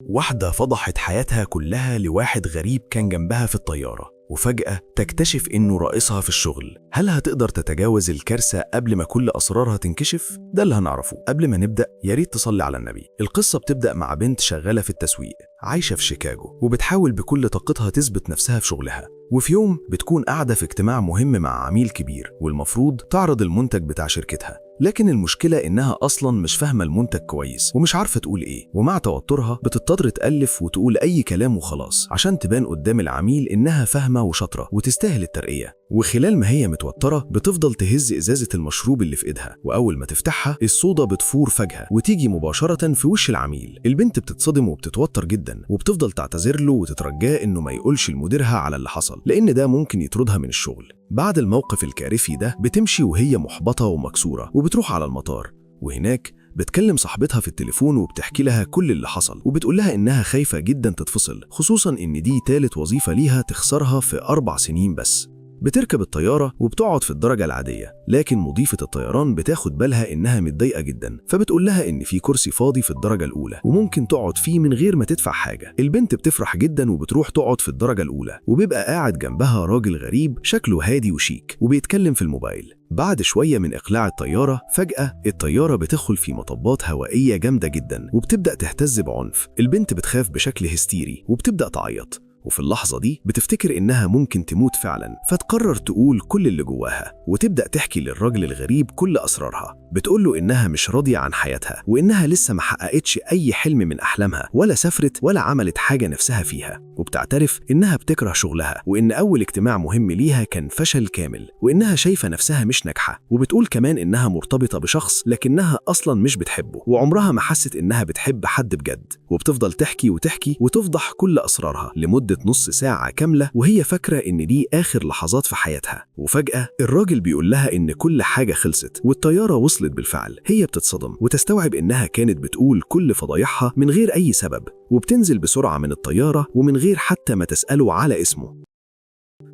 واحدة فضحت حياتها كلها لواحد غريب كان جنبها في الطيارة، وفجأة تكتشف إنه رئيسها في الشغل. هل هتقدر تتجاوز الكارثة قبل ما كل أسرارها تنكشف؟ ده اللي هنعرفه. قبل ما نبدأ ياريت تصلي على النبي. القصة بتبدأ مع بنت شغالة في التسويق عايشة في شيكاغو، وبتحاول بكل طاقتها تثبت نفسها في شغلها. وفي يوم بتكون قاعدة في اجتماع مهم مع عميل كبير، والمفروض تعرض المنتج بتاع شركتها. لكن المشكلة إنها أصلاً مش فاهمة المنتج كويس ومش عارفة تقول إيه، ومع توترها بتضطر تألف وتقول أي كلام وخلاص عشان تبان قدام العميل إنها فاهمة وشاطرة وتستاهل الترقية. وخلال ما هي متوترة بتفضل تهز إزازة المشروب اللي في إيدها، وأول ما تفتحها الصودا بتفور فجأة وتيجي مباشرة في وش العميل. البنت بتتصدم وبتتوتر جدا، وبتفضل تعتذر له وتترجاه إنه ما يقولش لمديرها على اللي حصل، لأن ده ممكن يطردها من الشغل. بعد الموقف الكارثي ده بتمشي وهي محبطة ومكسورة، وبتروح على المطار، وهناك بتكلم صاحبتها في التليفون وبتحكي لها كل اللي حصل، وبتقول لها إنها خايفة جدا تتفصل، خصوصا إن دي تالت وظيفة ليها تخسرها في 4 سنين بس. بتركب الطيارة وبتقعد في الدرجة العادية، لكن مضيفة الطيران بتاخد بالها إنها متضايقة جدا، فبتقول لها إن في كرسي فاضي في الدرجة الأولى وممكن تقعد فيه من غير ما تدفع حاجة. البنت بتفرح جدا وبتروح تقعد في الدرجة الأولى، وبيبقى قاعد جنبها راجل غريب شكله هادي وشيك وبيتكلم في الموبايل. بعد شوية من إقلاع الطيارة فجأة الطيارة بتدخل في مطبات هوائية جامدة جدا وبتبدأ تهتز بعنف. البنت بتخاف بشكل هستيري وبتبدأ تعيط، وفي اللحظة دي بتفتكر إنها ممكن تموت فعلا، فتقرر تقول كل اللي جواها وتبدأ تحكي للراجل الغريب كل أسرارها. بتقوله إنها مش راضية عن حياتها، وإنها لسه ما حققتش أي حلم من أحلامها، ولا سافرت ولا عملت حاجة نفسها فيها. وبتعترف إنها بتكره شغلها، وإن أول اجتماع مهم ليها كان فشل كامل، وإنها شايفة نفسها مش ناجحة. وبتقول كمان إنها مرتبطة بشخص لكنها أصلا مش بتحبه، وعمرها ما حست إنها بتحب حد بجد. وبتفضل تحكي وتحكي وتفضح كل أسرارها لمدة نص ساعة كاملة، وهي فاكرة إن دي آخر لحظات في حياتها. وفجأة الراجل بيقول لها إن كل حاجة خلصت والطيارة وصلت بالفعل. هي بتتصدم وتستوعب إنها كانت بتقول كل فضايحها من غير أي سبب، وبتنزل بسرعة من الطيارة ومن غير حتى ما تسأله على اسمه.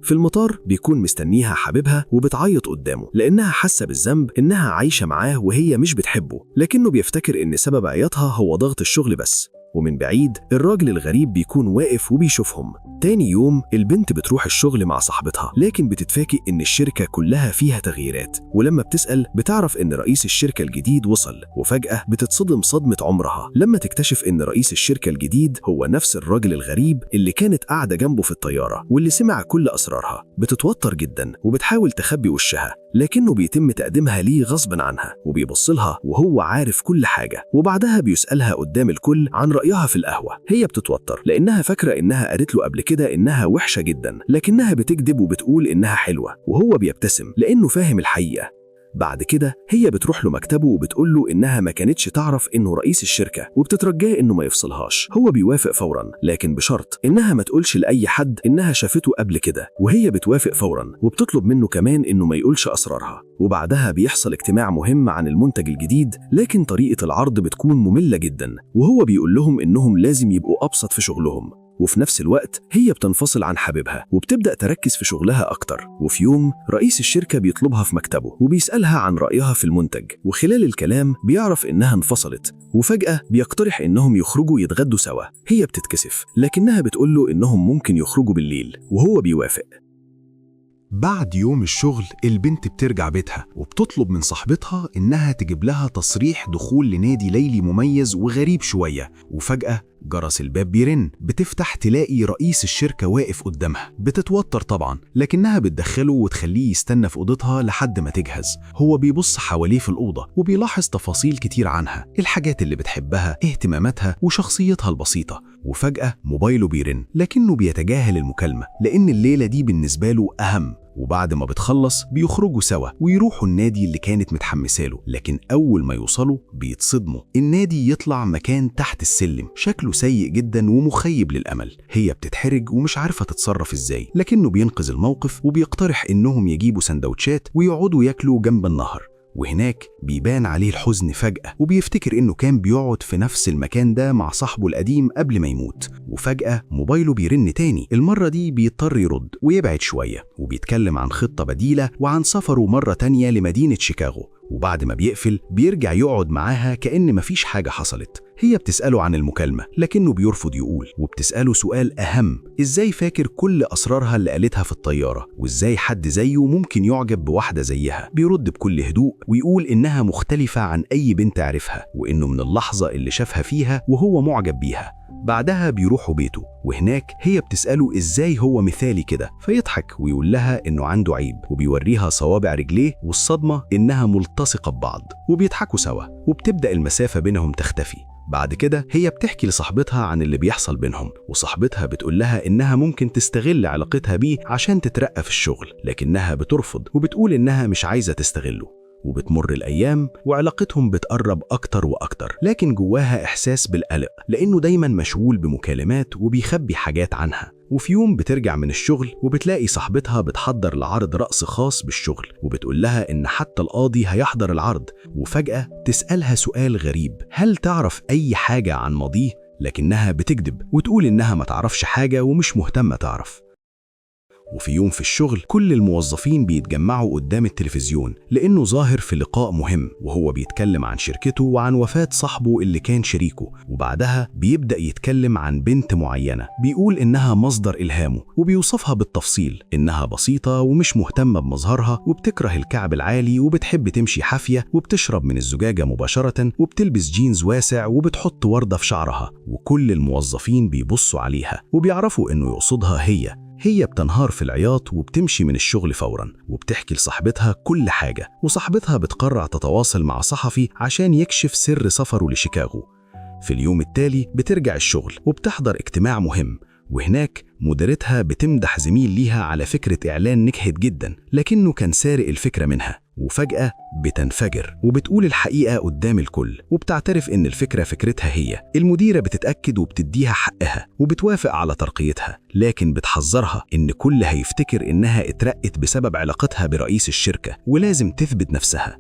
في المطار بيكون مستنيها حبيبها وبتعيط قدامه، لأنها حاسة بالذنب إنها عايشة معاه وهي مش بتحبه، لكنه بيفتكر إن سبب عياطها هو ضغط الشغل بس. ومن بعيد الراجل الغريب بيكون واقف وبيشوفهم. تاني يوم البنت بتروح الشغل مع صاحبتها، لكن بتتفاجئ إن الشركة كلها فيها تغييرات، ولما بتسأل بتعرف إن رئيس الشركة الجديد وصل. وفجأة بتتصدم صدمة عمرها لما تكتشف إن رئيس الشركة الجديد هو نفس الراجل الغريب اللي كانت قاعدة جنبه في الطيارة واللي سمع كل أسرارها. بتتوتر جدا وبتحاول تخبي وشها، لكنه بيتم تقديمها ليه غصبا عنها، وبيبصلها وهو عارف كل حاجة. وبعدها بيسألها قدام الكل عن رأيها في القهوة. هي بتتوتر لأنها فاكرة إنها قالت له قبل كده إنها وحشة جدا، لكنها بتكذب وبتقول إنها حلوة، وهو بيبتسم لأنه فاهم الحقيقة. بعد كده هي بتروح له مكتبه وبتقول له إنها ما كانتش تعرف إنه رئيس الشركة، وبتترجاه إنه ما يفصلهاش. هو بيوافق فورا، لكن بشرط إنها ما تقولش لأي حد إنها شافته قبل كده. وهي بتوافق فورا وبتطلب منه كمان إنه ما يقولش أسرارها. وبعدها بيحصل اجتماع مهم عن المنتج الجديد، لكن طريقة العرض بتكون مملة جدا، وهو بيقول لهم إنهم لازم يبقوا أبسط في شغلهم. وفي نفس الوقت هي بتنفصل عن حبيبها وبتبدأ تركز في شغلها أكتر. وفي يوم رئيس الشركة بيطلبها في مكتبه وبيسألها عن رأيها في المنتج، وخلال الكلام بيعرف إنها انفصلت. وفجأة بيقترح إنهم يخرجوا يتغدوا سوا. هي بتتكسف، لكنها بتقوله إنهم ممكن يخرجوا بالليل، وهو بيوافق. بعد يوم الشغل البنت بترجع بيتها وبتطلب من صاحبتها إنها تجيب لها تصريح دخول لنادي ليلي مميز وغريب شوية. وفجأة جرس الباب بيرن، بتفتح تلاقي رئيس الشركة واقف قدامها. بتتوتر طبعا، لكنها بتدخله وتخليه يستنى في أوضتها لحد ما تجهز. هو بيبص حواليه في الأوضة وبيلاحظ تفاصيل كتير عنها، الحاجات اللي بتحبها، اهتماماتها وشخصيتها البسيطة. وفجأة موبايله بيرن، لكنه بيتجاهل المكالمة لأن الليلة دي بالنسبة له أهم. وبعد ما بتخلص بيخرجوا سوا ويروحوا النادي اللي كانت متحمسة له. لكن أول ما يوصلوا بيتصدموا، النادي يطلع مكان تحت السلم شكله سيء جدا ومخيب للأمل. هي بتتحرج ومش عارفة تتصرف إزاي، لكنه بينقذ الموقف وبيقترح إنهم يجيبوا سندوتشات ويقعدوا ياكلوا جنب النهر. وهناك بيبان عليه الحزن فجأة، وبيفتكر إنه كان بيقعد في نفس المكان ده مع صاحبه القديم قبل ما يموت. وفجأة موبايله بيرن تاني، المرة دي بيضطر يرد ويبعد شوية، وبيتكلم عن خطة بديلة وعن سفره مرة تانية لمدينة شيكاغو. وبعد ما بيقفل بيرجع يقعد معاها كأن مفيش حاجة حصلت. هي بتسأله عن المكالمة لكنه بيرفض يقول، وبتسأله سؤال أهم: إزاي فاكر كل أسرارها اللي قالتها في الطيارة، وإزاي حد زيه ممكن يعجب بواحدة زيها؟ بيرد بكل هدوء ويقول إنها مختلفة عن أي بنت عرفها، وإنه من اللحظة اللي شافها فيها وهو معجب بيها. بعدها بيروحوا بيته، وهناك هي بتسأله إزاي هو مثالي كده، فيضحك ويقول لها إنه عنده عيب، وبيوريها صوابع رجليه والصدمة إنها ملتصقة ببعض، وبيضحكوا سوا وبتبدأ المسافة بينهم تختفي. بعد كده هي بتحكي لصاحبتها عن اللي بيحصل بينهم، وصاحبتها بتقول لها إنها ممكن تستغل علاقتها بيه عشان تترقى في الشغل، لكنها بترفض وبتقول إنها مش عايزة تستغله. وبتمر الأيام وعلاقتهم بتقرب أكتر وأكتر، لكن جواها إحساس بالقلق لأنه دايما مشغول بمكالمات وبيخبي حاجات عنها. وفي يوم بترجع من الشغل وبتلاقي صاحبتها بتحضر لعرض رقص خاص بالشغل، وبتقول لها إن حتى القاضي هيحضر العرض. وفجأة تسألها سؤال غريب: هل تعرف أي حاجة عن ماضيه؟ لكنها بتكذب وتقول إنها ما تعرفش حاجة ومش مهتمة تعرف. وفي يوم في الشغل كل الموظفين بيتجمعوا قدام التلفزيون لأنه ظاهر في لقاء مهم، وهو بيتكلم عن شركته وعن وفاة صاحبه اللي كان شريكه. وبعدها بيبدأ يتكلم عن بنت معينة بيقول إنها مصدر إلهامه، وبيوصفها بالتفصيل إنها بسيطة ومش مهتمة بمظهرها، وبتكره الكعب العالي، وبتحب تمشي حافية، وبتشرب من الزجاجة مباشرة، وبتلبس جينز واسع، وبتحط وردة في شعرها. وكل الموظفين بيبصوا عليها وبيعرفوا إنه يقصدها هي بتنهار في العياط وبتمشي من الشغل فوراً، وبتحكي لصاحبتها كل حاجة. وصاحبتها بتقرر تتواصل مع صحفي عشان يكشف سر سفره لشيكاغو. في اليوم التالي بترجع الشغل وبتحضر اجتماع مهم، وهناك مديرتها بتمدح زميل ليها على فكرة إعلان نجحت جدا لكنه كان سارق الفكرة منها. وفجأة بتنفجر وبتقول الحقيقة قدام الكل، وبتعترف إن الفكرة فكرتها هي. المديرة بتتأكد وبتديها حقها وبتوافق على ترقيتها، لكن بتحذرها إن كل هيفتكر إنها اترقت بسبب علاقتها برئيس الشركة ولازم تثبت نفسها.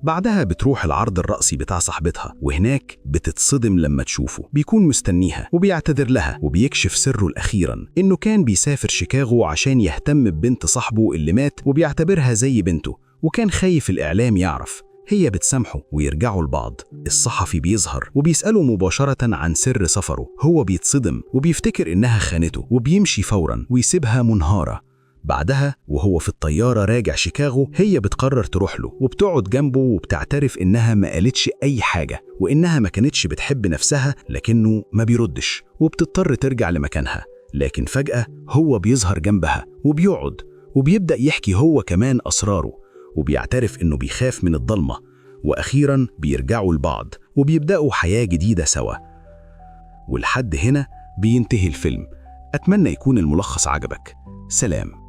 بعدها بتروح العرض الرأسي بتاع صاحبتها، وهناك بتتصدم لما تشوفه بيكون مستنيها وبيعتذر لها، وبيكشف سره الأخيرا إنه كان بيسافر شيكاغو عشان يهتم ببنت صاحبه اللي مات وبيعتبرها زي بنته، وكان خايف الإعلام يعرف. هي بتسامحه ويرجعوا لبعض. الصحفي بيظهر وبيسأله مباشرة عن سر سفره، هو بيتصدم وبيفتكر إنها خانته وبيمشي فورا ويسيبها منهارة. بعدها وهو في الطيارة راجع شيكاغو هي بتقرر تروح له وبتقعد جنبه وبتعترف إنها ما قالتش أي حاجة وإنها ما كانتش بتحب نفسها، لكنه ما بيردش وبتضطر ترجع لمكانها. لكن فجأة هو بيظهر جنبها وبيقعد وبيبدأ يحكي هو كمان أسراره، وبيعترف إنه بيخاف من الضلمة. وأخيراً بيرجعوا لبعض وبيبدأوا حياة جديدة سوا. ولحد هنا بينتهي الفيلم. أتمنى يكون الملخص عجبك. سلام.